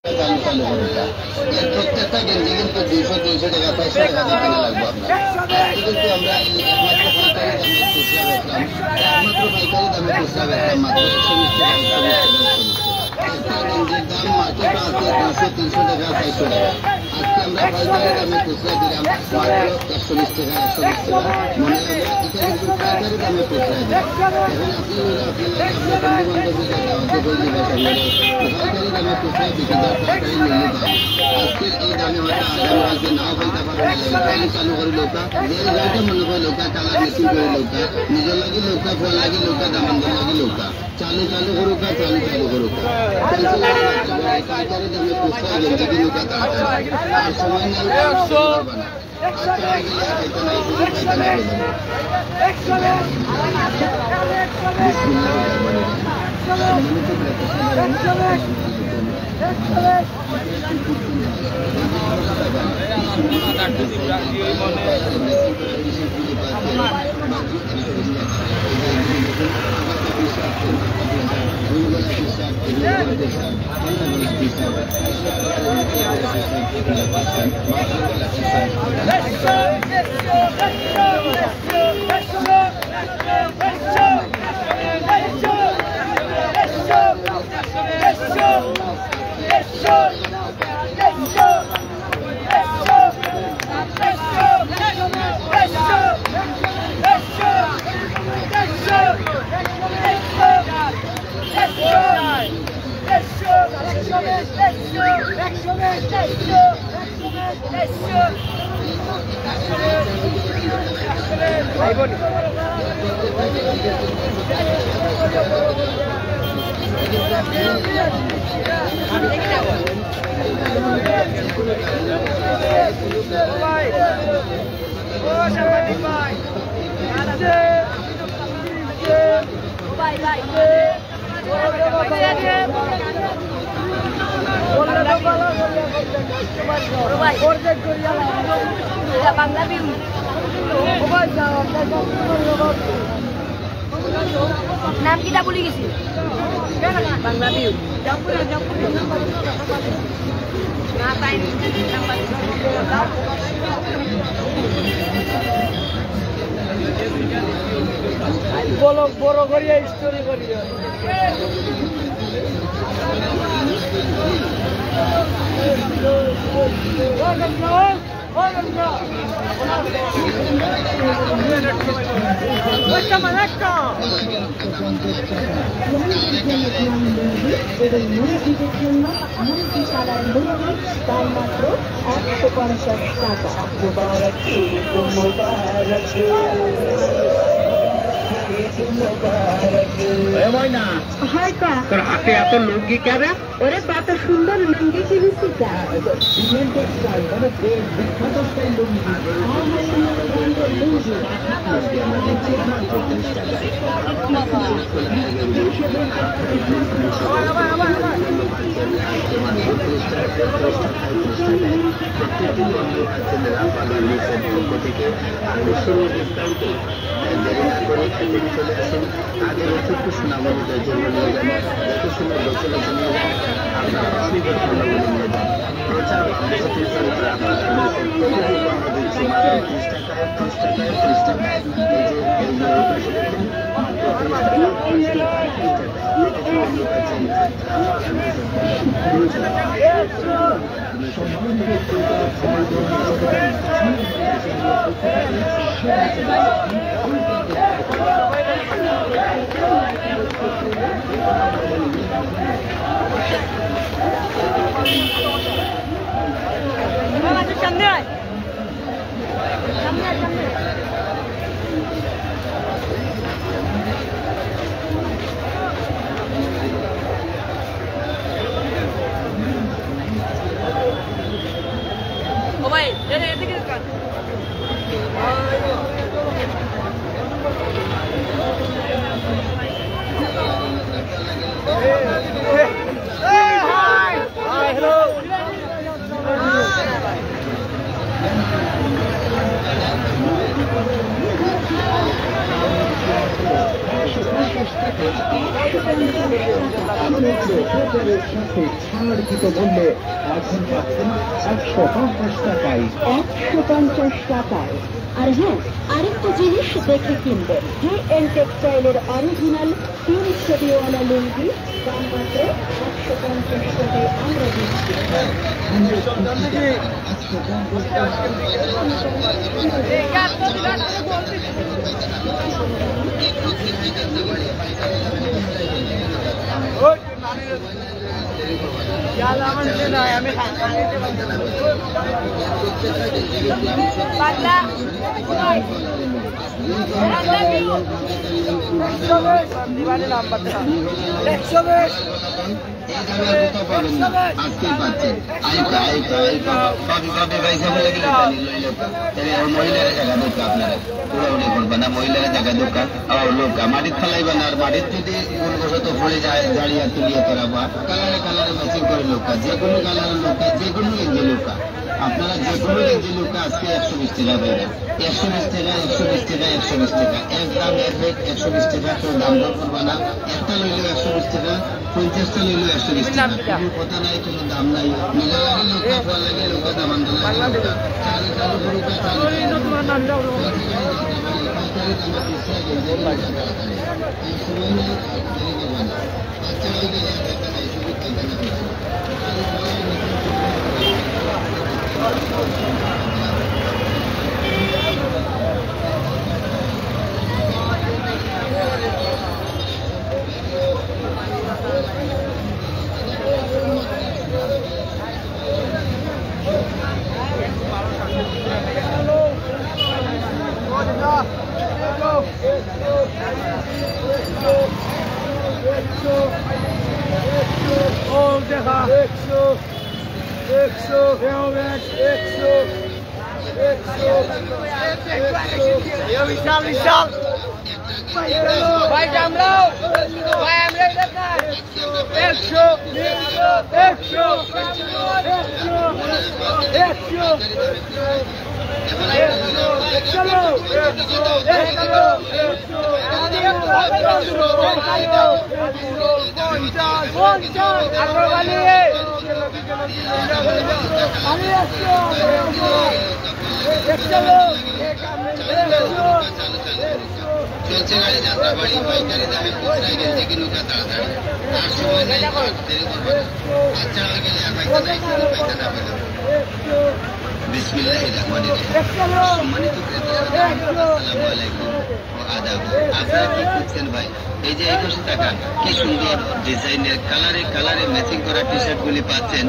চালু চালু করুকা প্রত্যেকটা গেঞ্জি কিন্তু 200-300 টাকা 500 টাকা দিয়ে কিনা লাগবে আপনার কিন্তু আমরা একমাত্র পাইকারি দামে খুচরা বেচলাম মাত্র 120 টাকা 120 টাকা গেঞ্জির দাম মার্কেট আছে 200-300 টাকা 500 টাকা আজকে আমরা পাইকারি দামে খুচরা দিলাম মাত্র 120 টাকা 120 টাকা মনে হয় এটা কিন্তু পাইকারি দামে খুচরা দিলাম এখন আপনি বন্ধু বান্ধবীরা পাইকারি দামে খুচরা বিক্রি পাইকারি নিয়ে দাম আজকের এই দামে হয়তো আগামী আজকে নাও পাইতে পারবেন চালু করে লোকা যে জায়গাটা মনে করে লোকা কালার মেশিন করে লোকা নিজের লাগি লোকা ফল লাগি লোকা দামানদার লাগি লোকা চালু চালু করুকা চালু চালু করুকা পাইকারি দামে খুচরা গেঞ্জি লোকা তাড়াতাড়ি আর সময় নেই নাম কিটা বলি গেছি বাংলা ভিউ না তাই বলো বড় করিয়া স্টোরি করিয়া তোর হাতে এত লুঙ্গি কেন? ওরে কত সুন্দর লুঙ্গি কিনেছি চলে আসেন আগে ছোট্ট সোনামণিদের জন্য নিয়ে যান যত সুন্দর লোকের জন্য আপনারা সুন্দর সোনামণি নিয়ে যান এছাড়াও আমাদের দিচ্ছি মাত্র 30 টাকায় 30 টাকায় 30 প্রচারের সাথে ছাড়কৃত মূল্যে এখন পাচ্ছেন 150 টাকায়। 150 টাকায়। আর হ্যাঁ, আরেকটা জিনিস দেখে কিনবেন, জি.এন টেক্সটাইলের অরিজিনাল 3 ছবিওয়ালা লুঙ্গি দাম মাত্র 150 টাকায় আমরা দিচ্ছি। আমি আজকেই পাচ্ছেন মহিলারা জায়গা দোকা আপনারা পুরোপুরি করবেন না, মহিলারা জায়গা দোকা লোকা মাটির ফেলাইবেন আর মাটির যদি ভুলবশত পড়ে যায় দাঁড়িয়ে তুলিয়ে তোরা কালারে কালারে ম্যাচিং করে লোকা, যে কোনো কালারের লোকা, যে কোনো গেঞ্জি লোকা, আপনারা যে কোনো গেঞ্জি লোকা আজকে 120 টাকা পাবেন। 120 টাকা, 120 টাকা, 120 টাকা, এক দাম এক রেট 120 টাকা। কেউ দাম দর করবে না, একটা লইলেও 120 টাকা, 50টা লইলেও 120 টাকা, কোনো কথা নাই, কোনো দাম নাই। মিলা লাগে লোকা ফল লাগে লোকা দাম আন্দোলন চালু চালু করুকা চালু বিশাল ভাই জামরাও ভাই আমরা দেখাই 100 চলো চলছে গাড়ি যাত্রা বাড়ি পাইকারি দামে খুচরা গেঞ্জি কিনুকা তাড়াতাড়ি, আর সময় নেই, দেরি করবে না। বাচ্চা হয়ে গেলে আর পাইতে নাই, কিনে পাইতে না পেলে। বিসমিল্লাহির রহমানির রহিম। সম্মানিত ক্রেতা, আসসালামু আলাইকুম ও আদাব। আপনারা কি খুঁজছেন ভাই? এই যে 21 টাকা কি সুন্দর ডিজাইনের কালারে কালারে ম্যাচিং করা টি শার্ট গুলি পাচ্ছেন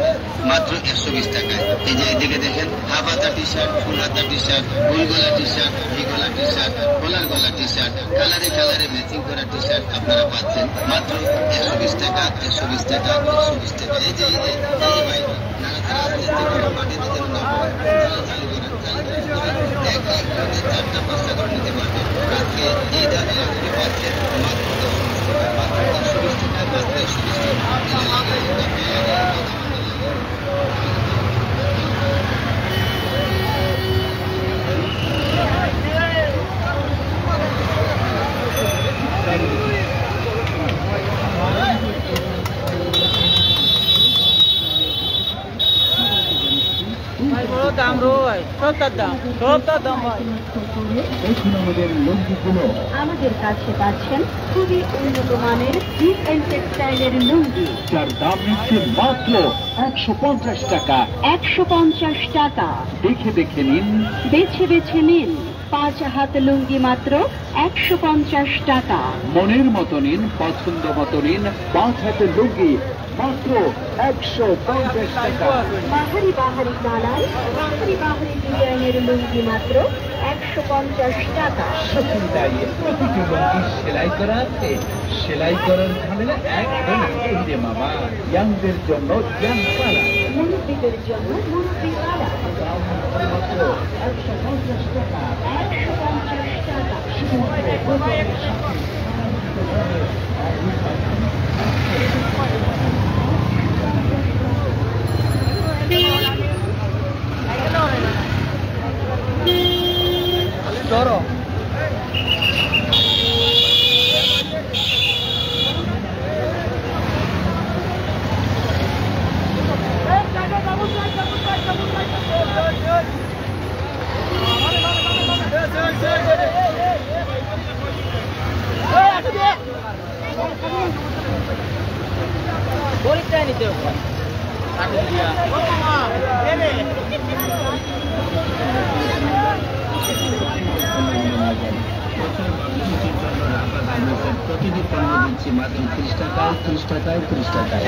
মাত্র 120 টাকায়। এই যে এদিকে দেখেন হাফ হাতা টি শার্ট, ফুল হাতা টি শার্ট, ফুল গলা টি শার্ট, ভি গলা টি শার্ট, কলার গলা টি শার্ট, কালারে কালারে ম্যাচিং করা টি শার্ট আপনারা পাচ্ছেন মাত্র 120 টাকা, 120 টাকা, 120 টাকা। এই যে ভাই নাড়াচাড়া আস্তে আস্তে করে মাটিতে যেন না পড়ে, চালু করেন। 4টা 5টা করে নিতে পারবেন। আজকে এই দামে আপনি পাচ্ছেন মাত্র 120 টাকা, মাত্র 120 টাকা। দাম রোয় সবটার দাম ভাই। আমাদের কাছে পাচ্ছেন খুবই উন্নত মানের জি.এন টেক্সটাইলের লুঙ্গি, যার দাম নিচ্ছে মাত্র 150 টাকা। 150 টাকা। দেখে দেখে নিন, বেছে বেছে নিন। 5 হাত লুঙ্গি মাত্র 150 টাকা। মনের মতো নিন, পছন্দ মতো নিন। 5 হাতের লুঙ্গি মাত্র 150 টাকা। বাহারি বাহারি কালার, বাহারি বাহারি ডিজাইনের লুঙ্গি মাত্র 150 টাকা। সত্যিই প্রতিটি লুঙ্গি সেলাই করা আছে, সেলাই করার ঝামেলা একদম নেই মামা। ইয়াংদের জন্য ইয়াং কালার, মুরব্বীদের জন্য মুরব্বী কালার। মাত্র 150 টাকা। 150 টাকা। ধরো প্রতিটি পণ্য দিচ্ছি মাত্র 30 টাকায় 30 টাকায় 30 টাকায়।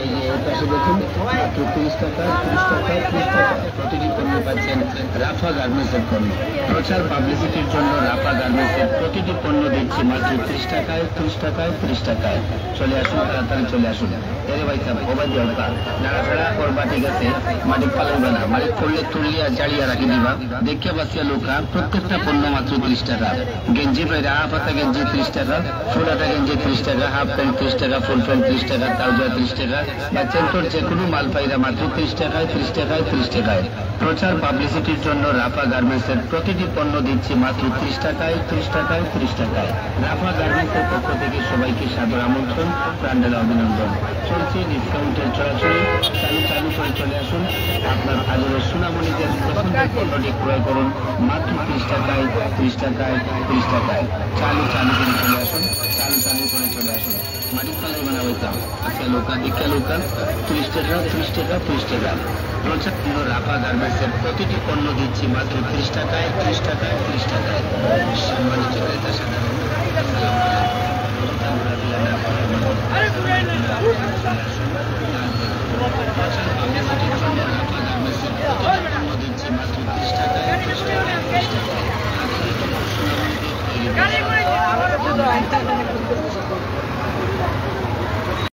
এই যে পাশে দেখুন মাত্র 30 টাকায় 30 টাকায় 30 টাকা প্রতিটি পণ্য পাচ্ছেন রাফা গার্মেন্টসের পণ্য। প্রচার পাবলিসিটির জন্য রাফা গার্মেন্টসের প্রতিটি পণ্য দিচ্ছি মাত্র 30 টাকায় 30 টাকায় 30 টাকায়। চলে আসুন, তাড়াতাড়ি চলে আসুন। এরে ভাই সাহেব ও ভাই দরকার নাড়াছাড়া করবা, ঠিক আছে, মাটি পালাইবে না, মাটি করলে তুলিয়া জাড়িয়া রাখি দিবা। দেখিয়া বাসিয়া লোকা প্রত্যেকটা পণ্য মাত্র 30 টাকা। গেঞ্জি পাইরা হাফ হাতা গেঞ্জি 30 টাকা, ফুল হাতা গেঞ্জি 30 টাকা, হাফ প্যান্ট 30 টাকা, ফুল প্যান্ট 30 টাকা, ট্রাউজার 30 টাকা, বা চেন্টোর যে কোনো মাল পাইরা মাত্র 30 টাকায় 30 টাকায় 30 টাকায়। প্রচার পাবলিসিটির জন্য রাফা গার্মেন্টসের প্রতিটি পণ্য দিচ্ছি মাত্র 30 টাকায় 30 টাকায় 30 টাকায়। রাফা গার্মেন্টসের পক্ষ থেকে সবাইকে সাদর আমন্ত্রণ, প্রাণঢালা অভিনন্দন। চলছে ডিসকাউন্টের চলাচলে, চালু করে চলে আসুন। আপনার আদরের সোনামণিদের পছন্দের পণ্যটি ক্রয় করুন মাত্র 30 টাকায় 30 টাকায় 30 টাকায়। চালু করে চলে আসুন, চালু করে চলে আসুন। মাটির পালাই বানা হইতাম আজকে লোকাল দিকে লোকাল 30 টাকা 30 টাকা 30 টাকা। প্রচার রাফা গার্মেন্টসের প্রতিটি পণ্য দিচ্ছি মাত্র 30 টাকায় 30 টাকায় 30 টাকায়। সম্মানিত ক্রেতা সাধারণ প্রচার